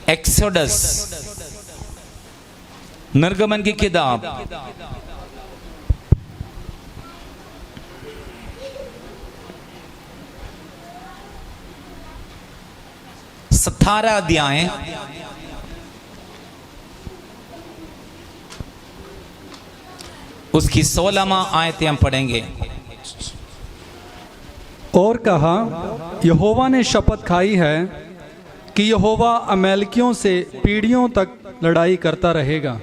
Exodus, निर्गमन की किताब, सतारा अध्याय उसकी 16वां आयतें हम पढ़ेंगे। और कहा, यहोवा ने शपथ खाई है कि यहोवा अमालेकियों से पीढ़ियों तक लड़ाई करता रहेगा।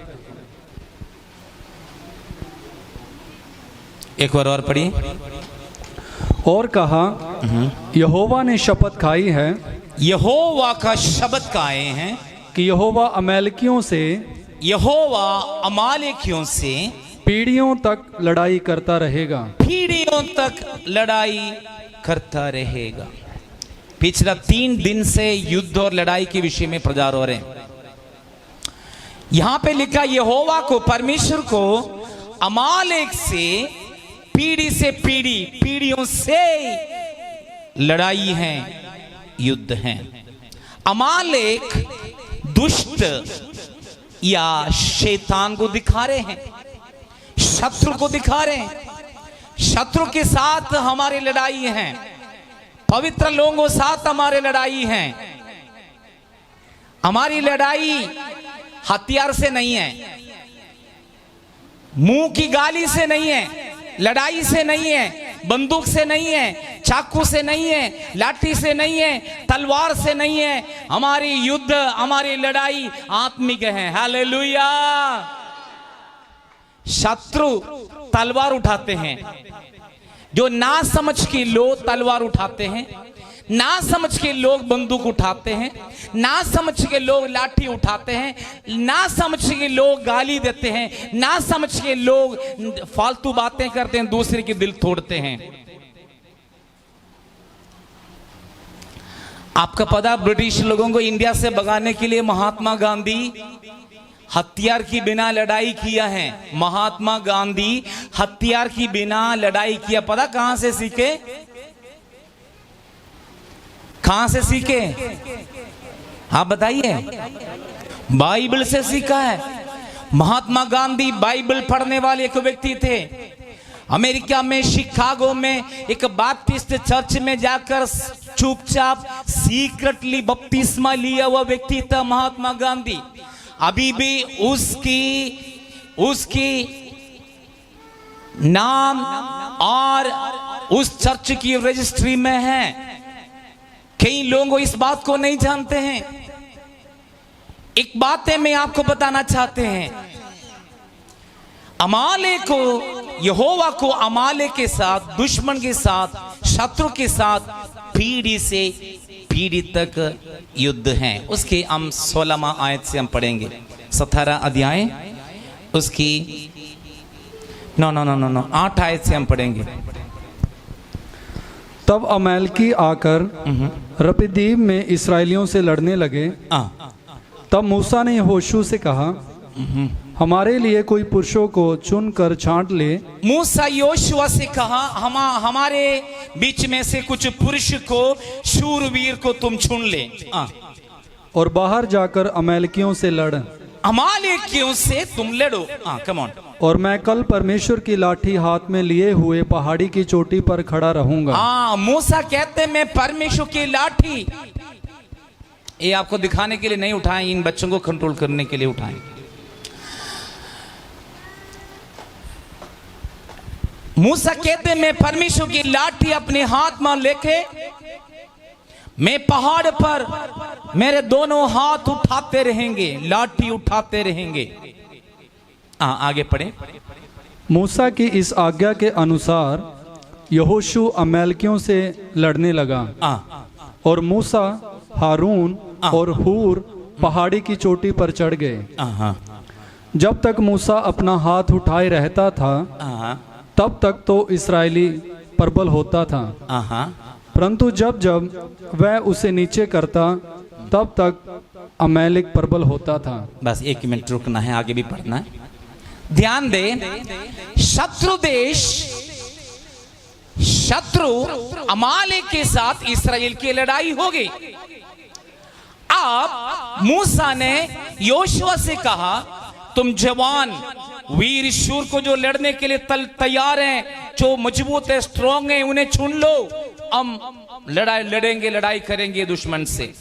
एक बार और पढ़िए। और कहा, यहोवा ने शपथ खाई है, यहोवा का शब्द खाए हैं कि यहोवा अमालेकियों से, यहोवा अमालेकियों से पीढ़ियों तक लड़ाई करता रहेगा। पीढ़ियों तक लड़ाई करता रहेगा। पिछला 3 दिन से युद्ध और लड़ाई के विषय में प्रचार हो रहे हैं। यहां पे लिखा, यहोवा को, परमेश्वर को अमालेक से पीढ़ी से पीढ़ी, पीढ़ियों से लड़ाई है, युद्ध है। अमालेक दुष्ट या शैतान को दिखा रहे हैं, शत्रु को दिखा रहे हैं। शत्रु के साथ हमारी लड़ाई है, पवित्र लोगों के साथ हमारी लड़ाई है। हमारी लड़ाई हथियार से नहीं है, मुंह की गाली से नहीं है, लड़ाई से नहीं है, बंदूक से नहीं है, चाकू से नहीं है, लाठी से नहीं है, तलवार से नहीं है। हमारी युद्ध, हमारी लड़ाई आत्मिक है। हालेलुया। शत्रु तलवार उठाते हैं, जो ना समझ के लोग तलवार उठाते हैं, ना समझ के लोग बंदूक उठाते हैं, ना समझ के लोग लाठी उठाते हैं, ना समझ के लोग गाली देते हैं, ना समझ के लोग फालतू बातें करते हैं, दूसरे के दिल तोड़ते हैं। आपका पता, ब्रिटिश लोगों को इंडिया से भगाने के लिए महात्मा गांधी हथियार की बिना लड़ाई किया है। महात्मा गांधी हथियार की बिना लड़ाई किया। पता कहां से सीखे? कहां से सीखे? आप बताइए। बाइबल से सीखा है। महात्मा गांधी बाइबल पढ़ने वाले एक व्यक्ति थे। अमेरिका में शिकागो में एक बैप्टिस्ट चर्च में जाकर चुपचाप सीक्रेटली बपतिस्मा लिया हुआ व्यक्ति था महात्मा गांधी। अभी भी उसकी नाम और उस चर्च की रजिस्ट्री में है। कई लोग इस बात को नहीं जानते हैं। एक बात है, मैं आपको बताना चाहते हैं, अमालेक को, यहोवा को अमालेक के साथ, दुश्मन के साथ, शत्रु के साथ पीढ़ी से पीढ़ी तक युद्ध है। उसके हम 16वां आयत से हम पढ़ेंगे। 17 अध्याय उसकी 8 आयत से हम पढ़ेंगे। तब अमालेकी आकर रपीदीम में इस्राएलियों से लड़ने लगे। तब मूसा ने यहोशू से कहा, हमारे लिए कोई पुरुषों को चुनकर छांट ले। मूसा योशुआ से कहा, हमारे बीच में से कुछ पुरुष को, शूरवीर को तुम चुन ले और बाहर जाकर अमालेकियों से लड़। अमालेकियों से तुम लड़ो। Come on. और मैं कल परमेश्वर की लाठी हाथ में लिए हुए पहाड़ी की चोटी पर खड़ा रहूंगा। मूसा कहते मैं परमेश्वर की लाठी, ये आपको दिखाने के लिए नहीं उठाए, इन बच्चों को कंट्रोल करने के लिए उठाए। मूसा कहते मैं परमेश्वर की लाठी अपने हाथ में लेके मैं पहाड़ पर मेरे दोनों हाथ उठाते रहेंगे, लाठी उठाते रहेंगे। आगे पढ़े। मूसा की इस आज्ञा के अनुसार यहोशू अमालेकियों से लड़ने लगा। और मूसा, हारून और हूर पहाड़ी की चोटी पर चढ़ गए। जब तक मूसा अपना हाथ उठाए रहता था तब तक तो इस्राएली प्रबल होता था, परंतु जब जब वह उसे नीचे करता तब तक अमालेक प्रबल होता था। बस 1 मिनट रुकना है, आगे भी पढ़ना है। ध्यान दे, शत्रु देश, शत्रु अमालेक के साथ इस्राएल की लड़ाई हो गई। अब मूसा ने योशुआ से कहा, तुम जवान वीर शूर को जो लड़ने के लिए तैयार हैं, जो मजबूत है, स्ट्रांग है, उन्हें चुन लो, हम लड़ेंगे, लड़ाई करेंगे दुश्मन से।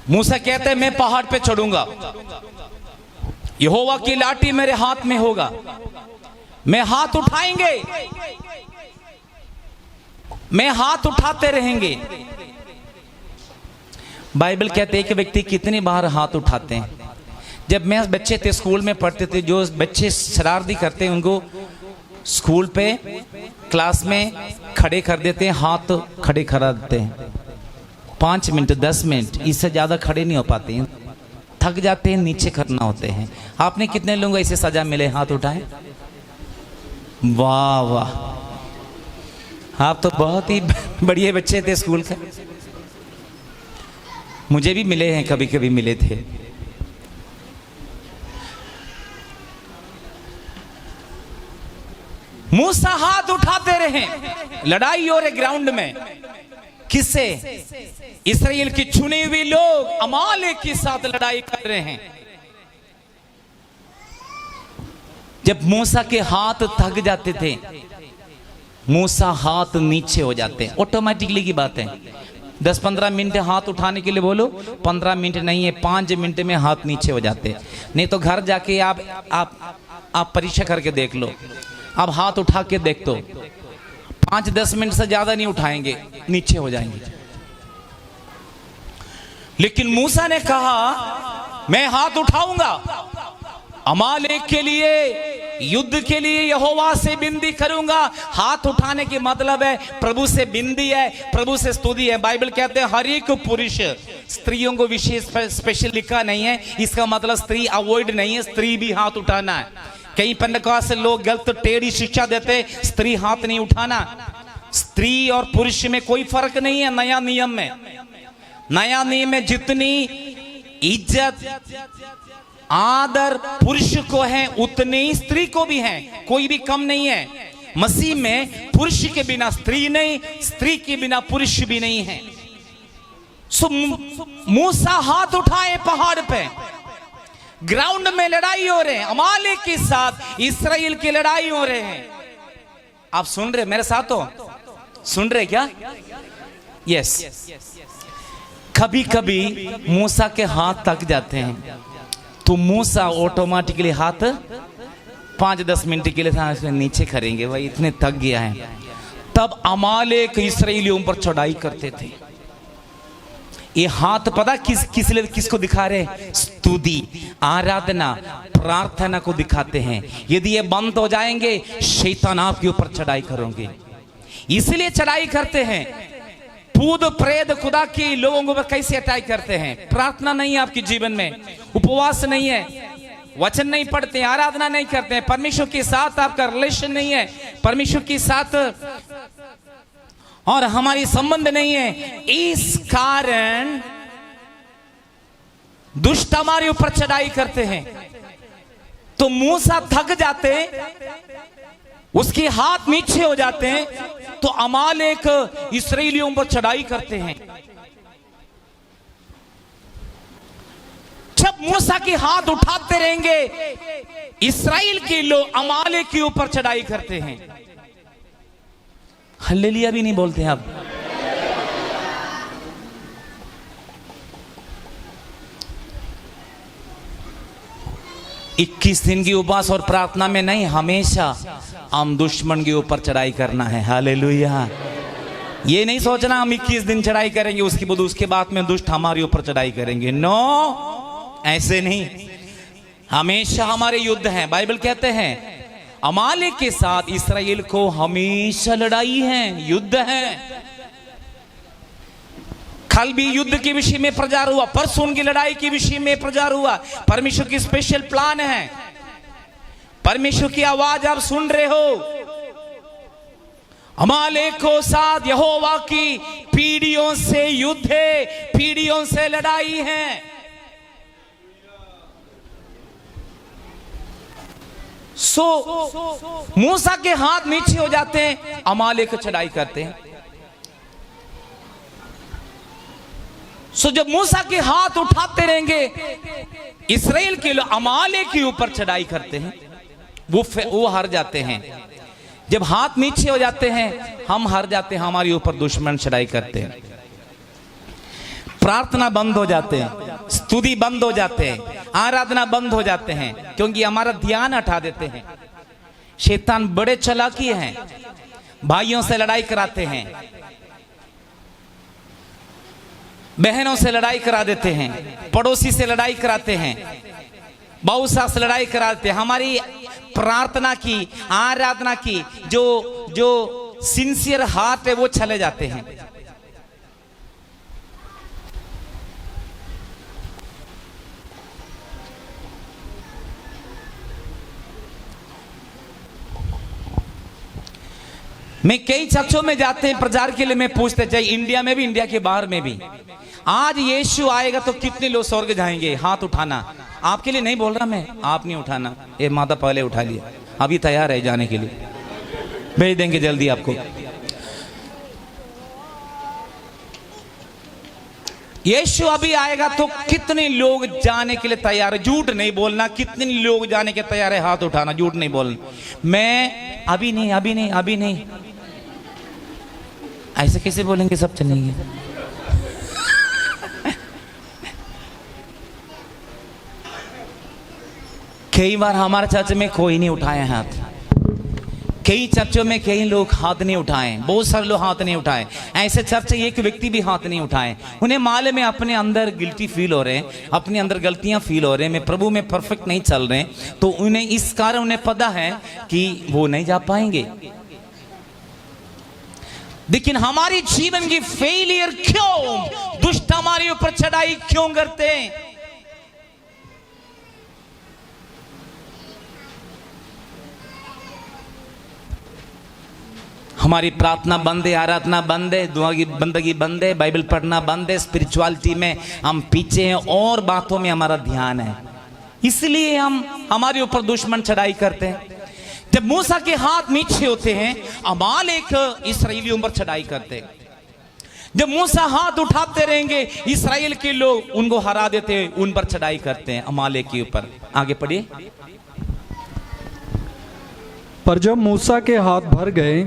मूसा कहते हैं मैं पहाड़ पे चढ़ूंगा, यहोवा की लाठी मेरे हाथ में होगा, मैं हाथ उठाएंगे, मैं हाथ उठाते रहेंगे। बाइबल कहते हैं कि व्यक्ति कितनी बार हाथ उठाते हैं। जब मैं बच्चे थे, स्कूल में पढ़ते थे, जो बच्चे शरारती करते हैं उनको स्कूल पे क्लास में खड़े कर देते हैं, हाथ खड़े करा देते हैं। 5 मिनट 10 मिनट इससे ज्यादा खड़े नहीं हो पाते हैं, थक जाते हैं, नीचे करना होते हैं। आपने कितने लोगों को ऐसे सजा मिले हाथ उठाए? वाह वाह, आप तो बहुत ही बढ़िया बच्चे थे स्कूल के। मुझे भी मिले हैं, कभी कभी मिले थे। मूसा हाथ उठाते रहे, लड़ाई हो रही ग्राउंड में। किससे? इस्राएल के चुने हुए लोग अमालेक के साथ लड़ाई कर रहे हैं। जब मूसा के हाथ थक जाते थे, मूसा हाथ नीचे हो जाते हैं, ऑटोमेटिकली की बात है। 10-15 मिनट हाथ उठाने के लिए बोलो, 15 मिनट नहीं है, 5 मिनट में हाथ नीचे हो जाते हैं। नहीं तो घर जाके आप परीक्षा करके देख लो, आप हाथ उठा के देख दो, 5-10 मिनट से ज्यादा नहीं उठाएंगे, नीचे हो जाएंगे। लेकिन मूसा ने कहा मैं हाथ उठाऊंगा, अमालेक के लिए, युद्ध के लिए यहोवा से विनती करूंगा। हाथ उठाने की मतलब है प्रभु से विनती है, प्रभु से स्तुति है। बाइबल कहते हैं हर एक पुरुष, स्त्रियों को विशेष स्पेशल लिखा नहीं है, इसका मतलब स्त्री अवॉइड नहीं है, स्त्री भी हाथ उठाना है। कई पेंटकोस्त से लोग गलत टेढ़ी शिक्षा देते, स्त्री हाथ नहीं उठाना। स्त्री और पुरुष में कोई फर्क नहीं है। नया नियम में जितनी इज्जत आदर पुरुष को है, उतनी स्त्री को भी है, कोई भी कम नहीं है। मसीह में पुरुष के बिना स्त्री नहीं, स्त्री के बिना पुरुष भी नहीं है। सो मूसा हाथ उठाए पहाड़ पे, ग्राउंड में लड़ाई हो रहे हैं, अमालेक के साथ इस्राएल की लड़ाई हो रहे हैं। आप सुन रहे मेरे साथ हो? सुन रहे क्या? यस। कभी कभी मूसा के हाथ थक जाते हैं तो मूसा ऑटोमेटिकली हाथ 5-10 मिनट के लिए नीचे करेंगे, भाई इतने थक गया है। तब अमालेक इस्राएलियों पर चढ़ाई करते थे। ये हाथ पता किसको दिखा रहे? स्तुति, आराधना, प्रार्थना को दिखाते हैं। यदि ये बंद हो जाएंगे, शैतान आपके ऊपर चढ़ाई करेंगे, इसलिए चढ़ाई करते हैं। भूत प्रेत खुदा के लोगों को कैसे अटैक करते हैं? प्रार्थना नहीं है आपके जीवन में, उपवास नहीं है, वचन नहीं पढ़ते, आराधना नहीं करते हैं, परमेश्वर के साथ आपका रिलेशन नहीं है, परमेश्वर के साथ और हमारी संबंध नहीं है। इस कारण दुष्ट हमारे ऊपर चढ़ाई करते हैं। तो मूसा थक जाते, उसके हाथ नीचे हो जाते हैं, तो अमालेक इस्राएलियों पर चढ़ाई करते हैं। जब मूसा के हाथ उठाते रहेंगे, इस्राएल के लोग अमालेक के ऊपर चढ़ाई करते हैं। हल्लेलुया भी नहीं बोलते हैं आप। इक्कीस दिन की उपवास और प्रार्थना में नहीं, हमेशा हम दुश्मन के ऊपर चढ़ाई करना है। हालेलुया। ये नहीं सोचना हम 21 दिन चढ़ाई करेंगे, उसके बाद में दुष्ट हमारे ऊपर चढ़ाई करेंगे। नो, ऐसे नहीं। हमेशा हमारे युद्ध हैं। बाइबल कहते हैं अमालेक के साथ इस्राएल को हमेशा लड़ाई है, युद्ध है। कल भी युद्ध के विषय में प्रचार हुआ, परसों की लड़ाई के विषय में प्रचार हुआ। परमेश्वर की स्पेशल प्लान है, परमेश्वर की आवाज आप सुन रहे हो। अमालेक को साथ यहोवा की पीढ़ियों से युद्ध है, पीढ़ियों से लड़ाई है। मूसा के हाथ नीचे हो जाते हैं, अमालेक चढ़ाई करते हैं। सो जब मूसा के हाथ उठाते रहेंगे, इस्राएल के लोग अमाले के ऊपर चढ़ाई करते हैं, वो हार जाते हैं। जब हाथ नीचे हो जाते हैं, हम हार जाते हैं, हमारे ऊपर दुश्मन चढ़ाई करते हैं, प्रार्थना बंद हो जाते हैं, स्तुति बंद हो जाते हैं, आराधना बंद हो जाते हैं, क्योंकि हमारा ध्यान हटा देते हैं। शैतान बड़े चालाकी हैं, भाइयों से लड़ाई कराते हैं, बहनों से लड़ाई करा देते हैं, पड़ोसी से लड़ाई कराते हैं, बहू सास से लड़ाई कराते हैं। हमारी प्रार्थना की, आराधना की जो सिंसियर हार्ट है वो चले जाते हैं। मैं कई चर्चों में जाते हैं प्रचार के लिए, मैं पूछते चाहे इंडिया में भी, इंडिया के बाहर में भी, आज यीशु आएगा तो कितने लोग स्वर्ग जाएंगे? हाथ उठाना। आपके लिए नहीं बोल रहा मैं, आप नहीं उठाना, ये माता पहले उठा लिया, अभी तैयार है जाने के लिए, भेज देंगे जल्दी आपको। यीशु अभी आएगा तो कितने लोग जाने के लिए तैयार है? झूठ नहीं बोलना, कितने लोग जाने के तैयार है? हाथ उठाना, झूठ नहीं बोलना। मैं अभी नहीं, अभी नहीं, अभी नहीं, ऐसे कैसे बोलेंगे? सब चलेंगे। कई बार हमारे चर्च में कोई नहीं उठाया हाथ, कई चर्चों में कई लोग हाथ नहीं उठाए, बहुत सारे लोग हाथ नहीं उठाए। ऐसे चर्च एक व्यक्ति भी हाथ नहीं उठाए। उन्हें मालूम है अपने अंदर गिल्टी फील हो रहे हैं, अपने अंदर गलतियां फील हो रहे हैं, मैं प्रभु में परफेक्ट नहीं चल रहे, तो उन्हें इस कारण उन्हें पता है कि वो नहीं जा पाएंगे। लेकिन हमारी जीवन की फेलियर क्यों? दुष्ट हमारे ऊपर चढ़ाई क्यों करते हैं? हमारी प्रार्थना बंद है, आराधना बंद है, दुआ की बंदगी बंद है, बाइबल पढ़ना बंद है, स्पिरिचुअलिटी में हम पीछे हैं और बातों में हमारा ध्यान है, इसलिए हम हमारे ऊपर दुश्मन चढ़ाई करते हैं। जब मूसा के हाथ नीचे होते हैं, अमालेक इस्राएलियों पर चढ़ाई करते हैं। जब मूसा हाथ उठाते रहेंगे, इस्राएल के लोग उनको हरा देते हैं, उन पर चढ़ाई करते हैं, अमालेक के ऊपर। आगे पढ़िए। पर जब मूसा के हाथ भर गए,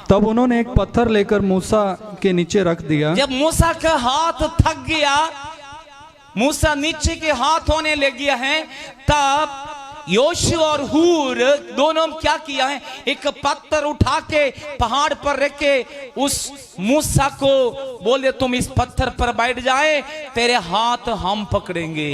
तब उन्होंने एक पत्थर लेकर मूसा के नीचे रख दिया। जब मूसा का हाथ थक गया, मूसा नीचे के हाथ होने लग गया है, तब योशु और हूर दोनों क्या किया है? एक पत्थर उठा के पहाड़ पर रख के उस मूसा को बोले, तुम इस पत्थर पर बैठ जाए, तेरे हाथ हम पकड़ेंगे।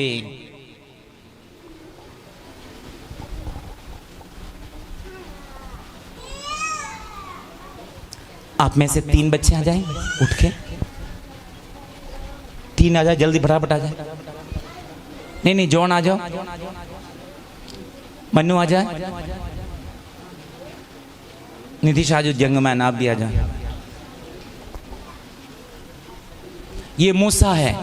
आप में से 3 बच्चे आ जाएं, उठ के 3 आ जाए, जल्दी फटाफट आ जाए। नहीं, जॉन आ जाओ, मन्नू आ जाए, नीतीश आ जाओ, जंगमैन आप भी आ जाए। ये मूसा है,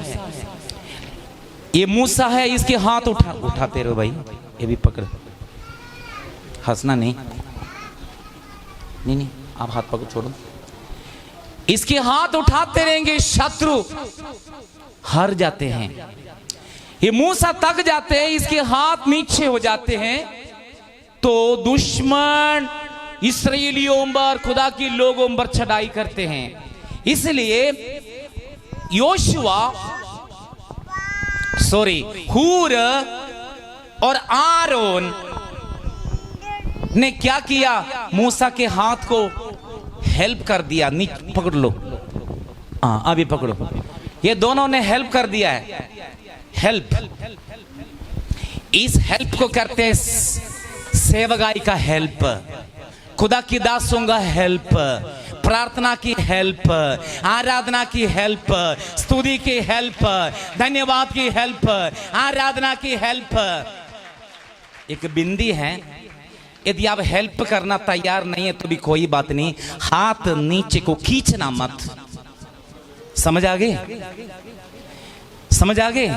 ये मूसा है, इसके हाथ उठाते रहो भाई, ये भी पकड़, हंसना नहीं, आप हाथ पकड़, छोड़ो। इसके हाथ उठाते रहेंगे, शत्रु हार जाते हैं। ये मूसा तक जाते हैं, इसके हाथ नीचे हो जाते हैं, तो दुश्मन इस्राएलियों पर, खुदा के लोगों पर चढ़ाई करते हैं। इसलिए हूर और आरोन ने क्या किया? मूसा के हाथ को हेल्प कर दिया। नीचे पकड़ लो, अभी पकड़ो। ये दोनों ने हेल्प कर दिया है। हेल्प, इस हेल्प को करते हैं सेवगाई का हेल्प, खुदा की दासों का हेल्प, प्रार्थना की हेल्प, आराधना की हेल्प, स्तुति की हेल्प, धन्यवाद की हेल्प, आराधना की हेल्प। एक बिंदी है, यदि आप हेल्प करना तैयार नहीं है तो भी कोई बात नहीं, हाथ नीचे को खींचना मत। समझ आ गए? समझ आ गए?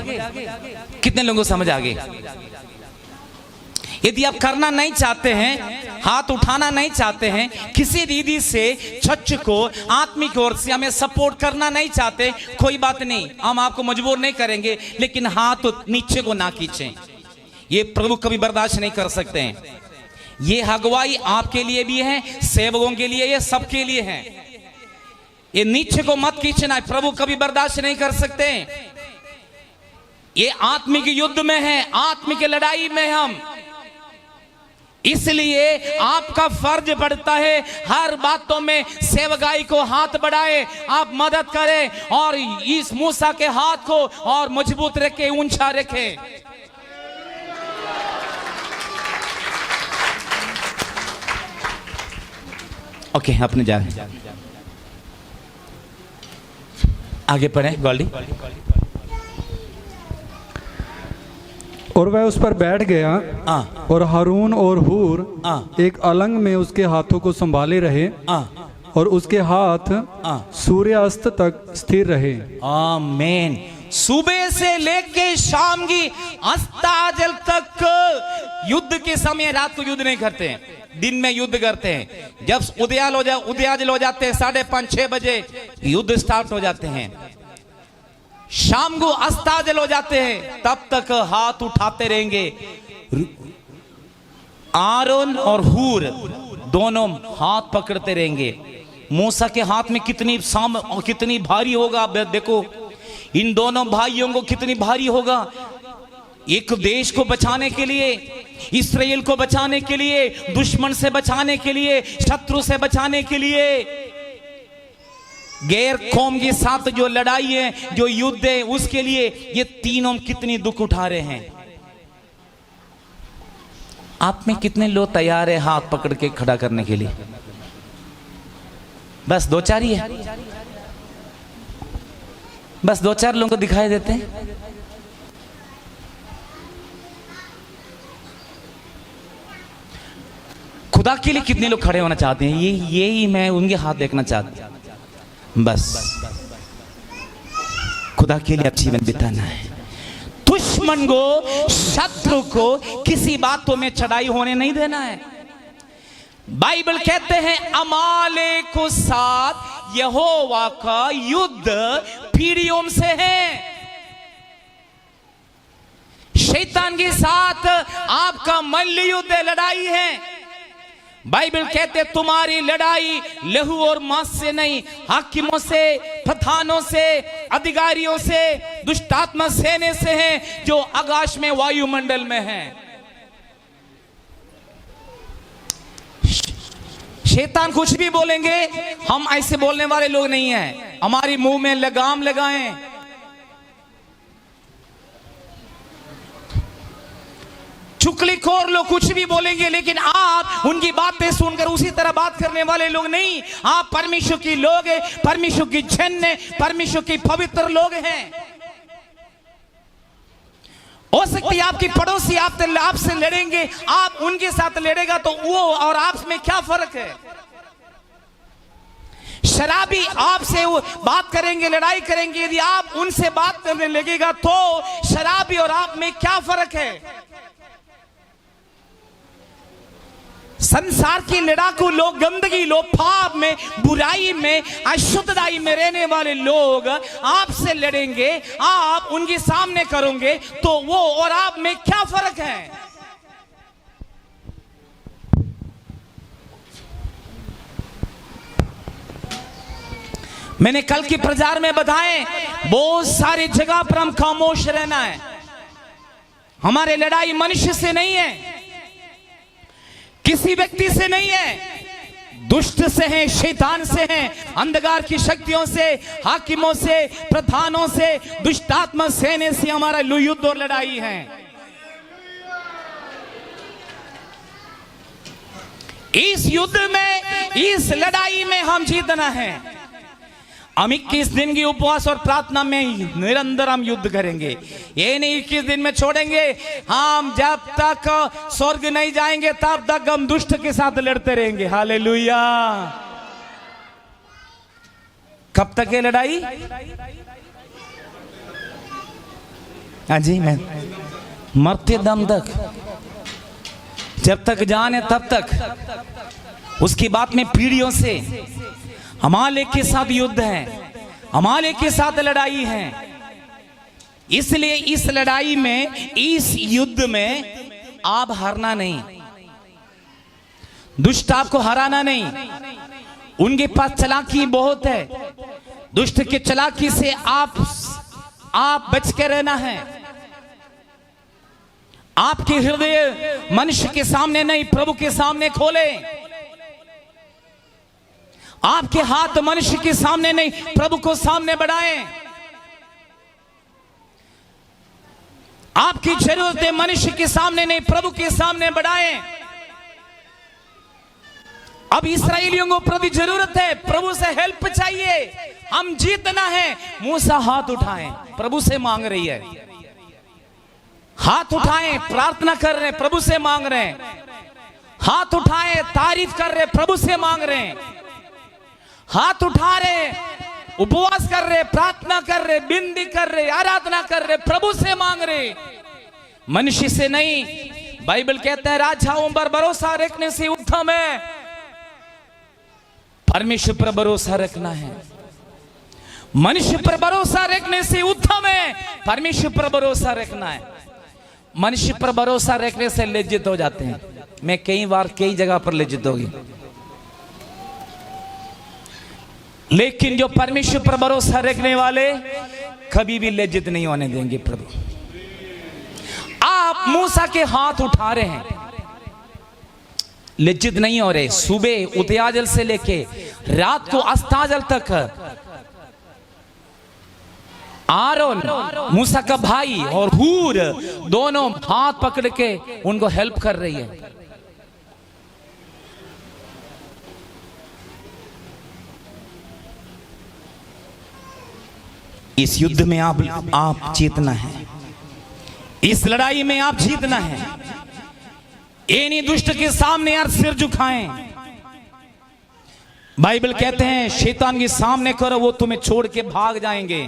कितने लोगों को समझ आ गए? यदि आप करना नहीं चाहते हैं, हाथ उठाना नहीं चाहते हैं, किसी रीति से चर्च को आत्मिक ओर से हमें सपोर्ट करना नहीं चाहते, कोई बात नहीं, हम आपको मजबूर नहीं करेंगे, लेकिन हाथ नीचे को ना खींचें। ये प्रभु कभी बर्दाश्त नहीं कर सकते हैं। ये अगुवाई आपके लिए भी है, सेवकों के लिए, ये सबके लिए है। ये नीचे को मत खींचना, प्रभु कभी बर्दाश्त नहीं कर सकते। ये आत्मिक युद्ध में है, आत्मिक लड़ाई में हम, इसलिए आपका फर्ज पड़ता है हर बातों में सेवकाई को हाथ बढ़ाए, आप मदद करें और इस मूसा के हाथ को और मजबूत रखे, ऊंचा रखे। ओके, अपने जा आगे पढ़े गोल्डी। और वह उस पर बैठ गया और हारून और हूर एक अलंग में उसके हाथों को संभाले रहे और उसके हाथ सूर्यास्त तक स्थिर रहे। आमीन। सुबह से लेके शाम की अस्ताचल तक युद्ध के समय, रात को युद्ध नहीं करते हैं, दिन में युद्ध करते हैं। जब उदयाचल हो जाते हैं 5:30-6 बजे युद्ध स्टार्ट हो जाते हैं। शाम को अस्ताचल हो जाते हैं, तब तक हाथ उठाते रहेंगे। आरोन और हूर दोनों हाथ पकड़ते रहेंगे। मूसा के हाथ में कितनी भारी होगा, देखो इन दोनों भाइयों को कितनी भारी होगा। एक देश को बचाने के लिए, इस्राएल को बचाने के लिए, दुश्मन से बचाने के लिए, शत्रु से बचाने के लिए, गैर कौम के साथ जो लड़ाई है, जो युद्ध है, उसके लिए ये तीनों कितनी दुख उठा रहे हैं। आप में कितने लोग तैयार है हाथ पकड़ के खड़ा करने के लिए? बस 2-4 ही है, बस 2-4 लोगों को दिखाई देते हैं। खुदा के लिए कितने लोग खड़े होना चाहते हैं? यही मैं उनके हाथ देखना चाहता हूं। बस खुदा के लिए जीवन बिताना है। दुश्मन को, शत्रु को किसी बातों में चढ़ाई होने नहीं देना है। बाइबल कहते हैं अमालेक के साथ यहोवा का युद्ध पीढ़ियों से है। शैतान के साथ आपका मल्ल युद्ध, लड़ाई है। बाइबल कहते तुम्हारी लड़ाई लहू और मांस से नहीं, हाकिमों से, प्रधानों से, अधिकारियों से, दुष्टात्मा सेने से है जो आकाश में, वायुमंडल में है। शैतान कुछ भी बोलेंगे, हम ऐसे बोलने वाले लोग नहीं हैं। हमारी मुंह में लगाम लगाएं। चुगलीखोर लोग कुछ भी बोलेंगे, लेकिन आप उनकी बातें सुनकर उसी तरह बात करने वाले लोग नहीं। आप परमेश्वर की लोग हैं, परमेश्वर की जन है, परमेश्वर की पवित्र लोग हैं। हो सकती है आपकी पड़ोसी आपसे लड़ेंगे, आप उनके साथ लड़ेगा, तो वो और आप में क्या फर्क है? शराबी आपसे बात करेंगे, लड़ाई करेंगे, यदि आप उनसे बात करने लगेगा तो शराबी और आप में क्या फर्क है? संसार के लड़ाकू लोग, गंदगी लोग, पाप में, बुराई में, अशुद्धताई में रहने वाले लोग आपसे लड़ेंगे, आप उनके सामने करोगे, तो वो और आप में क्या फर्क है? मैंने कल की प्रचार में बताए, बहुत सारी जगह पर हम खामोश रहना है। हमारे लड़ाई मनुष्य से नहीं है, किसी व्यक्ति से नहीं है, दुष्ट से है, शैतान से है, अंधकार की शक्तियों से, हाकिमों से, प्रधानों से, दुष्टात्मा सेने से हमारा युद्ध और लड़ाई है। इस युद्ध में, इस लड़ाई में हम जीतना है। हम 21 दिन की उपवास और प्रार्थना में निरंतर हम युद्ध करेंगे। ये नहीं 21 दिन में छोड़ेंगे। हम जब तक स्वर्ग नहीं जाएंगे तब तक हम दुष्ट के साथ लड़ते रहेंगे। हालेलुया। कब तक है लड़ाई? हाँ जी, मैं मरते दम तक। जब तक जान है तब तक। उसकी बात में पीढ़ियों से अमालेक के साथ युद्ध है, अमालेक के साथ लड़ाई है। इसलिए इस लड़ाई में, इस युद्ध में आप हारना नहीं, दुष्ट आपको हराना नहीं। उनके पास चालाकी बहुत है, दुष्ट के चालाकी से आप बच के रहना है। आपके हृदय मनुष्य के सामने नहीं, प्रभु के सामने खोले। आपके हाथ मनुष्य के सामने नहीं, प्रभु को सामने बढ़ाएं। आपकी जरूरतें मनुष्य के सामने नहीं, प्रभु के सामने बढ़ाएं। अब इस्राएलियों को प्रति जरूरत है, प्रभु से हेल्प चाहिए, हम जीतना है। मूसा हाथ उठाएं, प्रभु से मांग रही है। हाथ उठाएं, प्रार्थना कर रहे हैं, प्रभु से मांग रहे हैं। हाथ उठाएं, तारीफ कर रहे, प्रभु से मांग रहे हैं। हाथ उठा रहे, उपवास कर रहे, प्रार्थना कर रहे, बिंदी कर रहे, आराधना कर रहे, प्रभु से मांग रहे, मनुष्य से नहीं। बाइबल कहता है राजाओं पर भरोसा रखने से उत्तम है परमेश्वर पर भरोसा रखना है। मनुष्य पर भरोसा रखने से उत्तम है परमेश्वर पर भरोसा रखना है। मनुष्य पर भरोसा रखने से लज्जित हो जाते हैं। मैं कई बार कई जगह पर लज्जित होगी, लेकिन जो परमेश्वर पर भरोसा रखने वाले कभी भी लज्जित नहीं होने देंगे प्रभु। आप मूसा के हाथ उठा रहे हैं, लज्जित नहीं हो रहे। सुबह उदयाजल से लेके रात को अस्ताजल तक आरोन मूसा का भाई और हूर दोनों हाथ पकड़ के उनको हेल्प कर रही है। इस युद्ध में आप जीतना है, इस लड़ाई में आप जीतना है। इन्हीं दुष्ट के सामने यार सिर झुकाएं। बाइबल कहते हैं शैतान के सामने करो, वो तुम्हें छोड़ के भाग जाएंगे।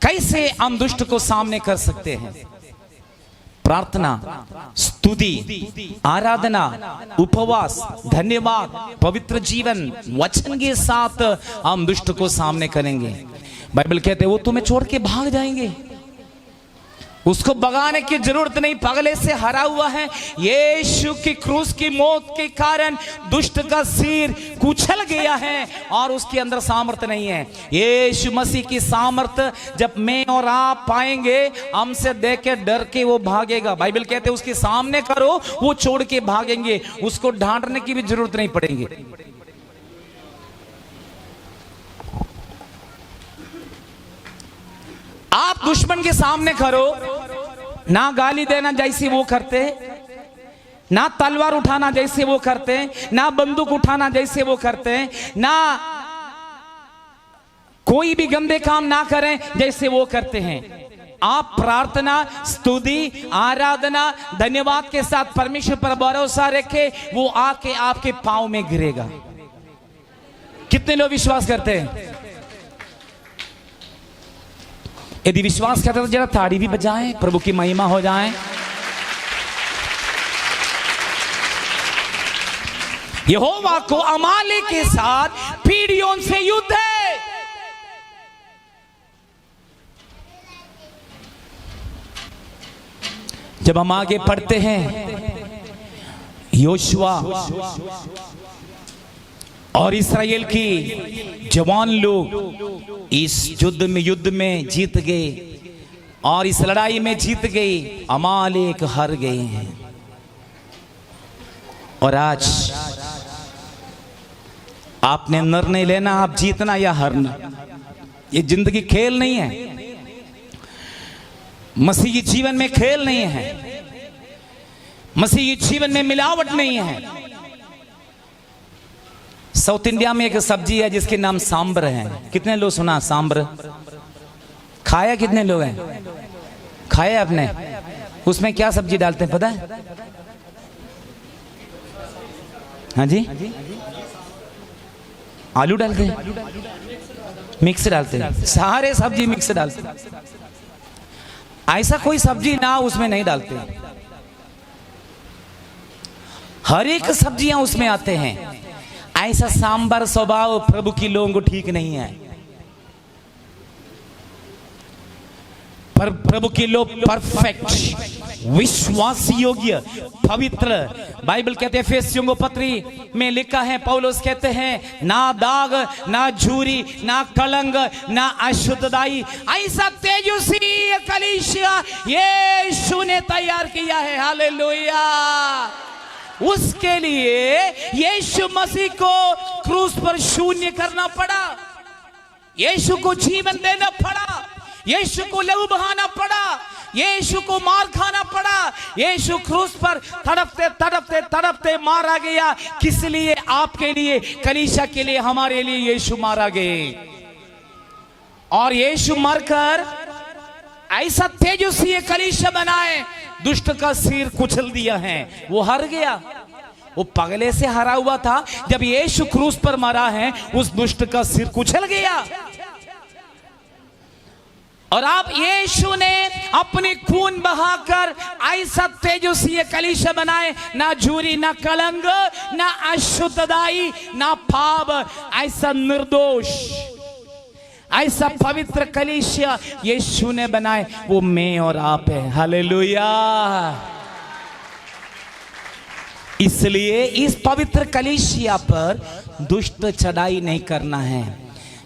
कैसे हम दुष्ट को सामने कर सकते हैं? प्रार्थना, स्तुति, आराधना, उपवास, धन्यवाद, पवित्र जीवन, वचन के साथ हम दुष्ट को सामने करेंगे। बाइबल कहते हैं वो तुम्हें छोड़ के भाग जाएंगे। उसको भगाने की जरूरत नहीं, पगले से हरा हुआ है। यीशु की क्रूस की मौत के कारण दुष्ट का सिर कुचल गया है और उसके अंदर सामर्थ नहीं है। यीशु मसीह की सामर्थ जब मैं और आप पाएंगे, हमसे देख के डर के वो भागेगा। बाइबल कहते हैं उसके सामने करो, वो छोड़ के भागेंगे। उसको डांटने की भी जरूरत नहीं पड़ेगी। आप दुश्मन के सामने करो, ना गाली देना जैसे वो करते, ना तलवार उठाना जैसे वो करते, ना बंदूक उठाना जैसे वो करते, ना कोई भी गंदे काम ना करें जैसे वो करते हैं। आप प्रार्थना, स्तुति, आराधना, धन्यवाद के साथ परमेश्वर पर भरोसा रखे, वो आके आपके पांव में गिरेगा। कितने लोग विश्वास करते हैं? यदि विश्वास करते तो जरा ताड़ी भी बजाएं, प्रभु की महिमा हो जाए। यहोवा को अमालेक के साथ पीढ़ियों से युद्ध है। जब हम आगे पढ़ते हैं, योशुआ और इस्राएल की जवान लोग इस युद्ध में जीत गए और इस लड़ाई में जीत गए। अमालेक हार गए हैं। और आज आपने निर्णय लेना, आप जीतना या हारना। ये जिंदगी खेल नहीं है, मसीही जीवन में खेल नहीं है, मसीही जीवन में मिलावट नहीं है। साउथ इंडिया में एक सब्जी है जिसके नाम सांबर है। कितने लोग सुना सांबर? खाया कितने लोग हैं? खाया आपने? उसमें क्या सब्जी डालते हैं पता है? हाँ जी, आलू डालते हैं, मिक्स डालते हैं, सारे सब्जी मिक्स डालते हैं। ऐसा कोई सब्जी ना उसमें नहीं डालते। हर एक सब्जियां उसमें आते हैं। ऐसा सांबर स्वभाव प्रभु की लोगों को ठीक नहीं है। पर प्रभु के लोग परफेक्ट, विश्वास योग्य, पवित्र, बाइबल कहते हैं एफेसियों को पत्री में लिखा है, पौलुस कहते हैं ना दाग, ना झूरी, ना कलंक, ना अशुद्धताई, ऐसा तेजस्वी कलीसिया यीशु ने तैयार किया है। हालेलुया। उसके लिए यीशु मसीह को क्रूस पर शून्य करना पड़ा, यीशु को जीवन देना पड़ा, यीशु को लहू बहाना पड़ा, यीशु को मार खाना पड़ा। यीशु क्रूस पर तड़पते तड़पते तड़पते मारा गया। किस लिए? आपके लिए, कलीसिया के लिए, हमारे लिए यीशु मारा गया। और यीशु मरकर ऐसा तेजस्वी कलीसिया बनाए, दुष्ट का सिर कुचल दिया है, वो हार गया। वो पगले से हरा हुआ था, जब यीशु क्रूस पर मरा है उस दुष्ट का सिर कुचल गया। और आप यीशु ने अपने खून बहाकर ऐसा तेजस्वी कलीसिया बनाए, ना झूरी, ना कलंक, ना अशुद्धताई, ना पाप, ऐसा निर्दोष, ऐसा पवित्र कलीसिया यीशु ने बनाए। वो मैं और आप है। हालेलुया। इसलिए इस पवित्र कलीसिया पर दुष्ट चढ़ाई नहीं करना है।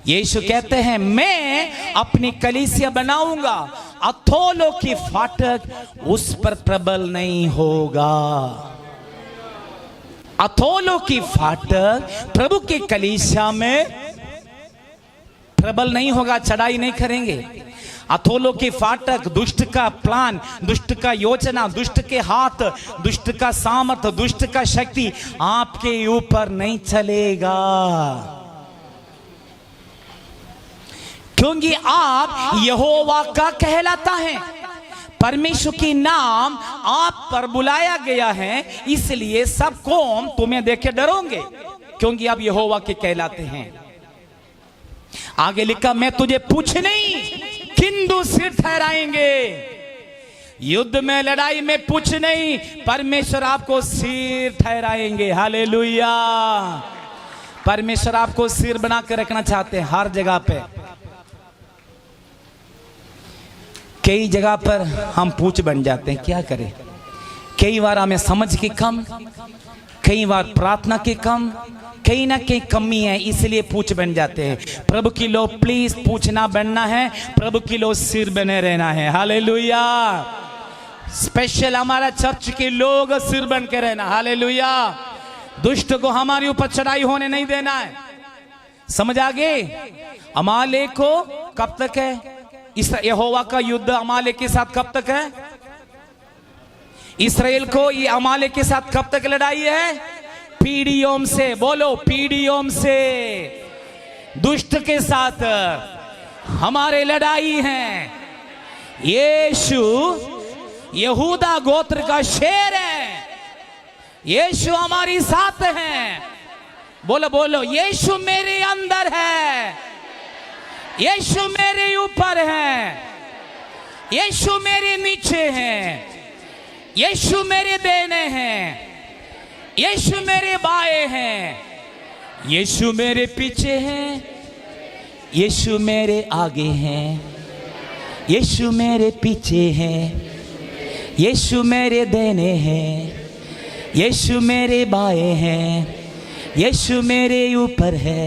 यीशु कहते हैं मैं अपनी कलीसिया बनाऊंगा, अथोलों की फाटक उस पर प्रबल नहीं होगा। अथोलों की फाटक प्रभु की कलीसिया में प्रबल नहीं होगा, चढ़ाई नहीं करेंगे। अथोलों की फाटक दुष्ट का प्लान, दुष्ट का योजना, दुष्ट के हाथ, दुष्ट का सामर्थ्य, दुष्ट का शक्ति आपके ऊपर नहीं चलेगा, क्योंकि आप यहोवा का कहलाता है। परमेश्वर की नाम आप पर बुलाया गया है, इसलिए सब कौम तुम्हें देख के डरोगे, क्योंकि आप यहोवा के कहलाते हैं। आगे लिखा, मैं तुझे पूछ नहीं किंतु सिर ठहराएंगे। युद्ध में, लड़ाई में पूछ नहीं, परमेश्वर आपको सिर ठहराएंगे। हालेलुया। परमेश्वर आपको सिर बना कर रखना चाहते हैं हर जगह पे। कई जगह पर हम पूछ बन जाते हैं, क्या करें? कई बार हमें समझ की कम, कई बार प्रार्थना की कम, कहीं ना कहीं कमी है, इसलिए पूछ बन जाते हैं। प्रभु की लोग प्लीज पूछना बनना है, प्रभु की लोग सिर बने रहना है। हालेलुया। स्पेशल हमारा चर्च के लोग सिर बन के रहना। हालेलुया। दुष्ट को हमारे ऊपर चढ़ाई होने नहीं देना है। समझ आ गए? अमालेक को कब तक है इस यहोवा का युद्ध? अमालेक के साथ कब तक है? इसराइल को ये अमालेक के साथ कब तक लड़ाई है? पीढ़ियों से। बोलो, पीढ़ियों से दुष्ट के साथ हमारे लड़ाई है। यीशु यहूदा गोत्र का शेर है, यीशु हमारी साथ है। बोलो बोलो, यीशु मेरे अंदर है, यीशु मेरे ऊपर है, यीशु मेरे नीचे है, यीशु मेरे देने हैं, यीशु मेरे बाएं हैं, यीशु मेरे पीछे हैं, यीशु मेरे आगे हैं, यीशु मेरे पीछे हैं, यीशु मेरे देने हैं, यीशु मेरे बाएं हैं, यीशु मेरे ऊपर है,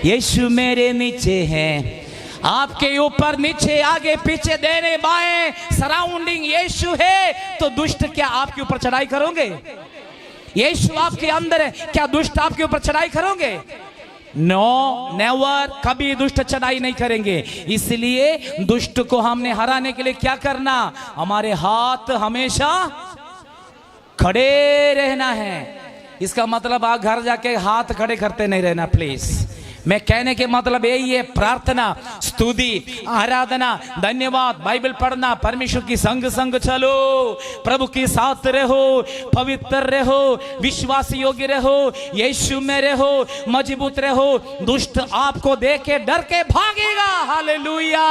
यीशु मेरे नीचे है। आपके ऊपर, नीचे, आगे, पीछे, देने, बाएं, सराउंडिंग यीशु है, तो दुष्ट क्या आपके ऊपर चढ़ाई करोगे? यीशु आपके अंदर है, क्या दुष्ट आपके ऊपर चढ़ाई करोगे? नो, नेवर, कभी दुष्ट चढ़ाई नहीं करेंगे। इसलिए दुष्ट को हमने हराने के लिए क्या करना? हमारे हाथ हमेशा खड़े रहना है। इसका मतलब आप घर जाके हाथ खड़े करते नहीं रहना प्लीज। मैं कहने के मतलब यही है, प्रार्थना, स्तुति, आराधना, धन्यवाद, बाइबल पढ़ना, परमेश्वर की संग चलो, प्रभु के साथ रहो, पवित्र रहो, विश्वास योग्य रहो, यीशु में रहो, मजबूत रहो। दुष्ट आपको देख के डर के भागेगा। हालेलुया।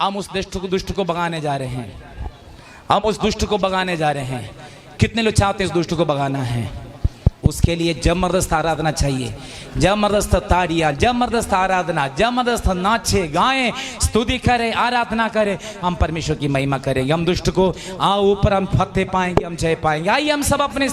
हम उस दुष्ट को भगाने जा रहे हैं, हम उस दुष्ट को भगाने जा रहे हैं। कितने लोग चाहते हैं इस दुष्ट को भगाना है? उसके लिए जबरदस्त आराधना चाहिए, जबरदस्त ताड़ियां, जबरदस्त आराधना, जबरदस्त नाचे गाएं, स्तुति करें, आराधना करें, हम परमेश्वर की महिमा करेंगे। हम दुष्ट को ऊपर हम फतेह पाएंगे, हम जय पाएंगे। आइए हम सब अपने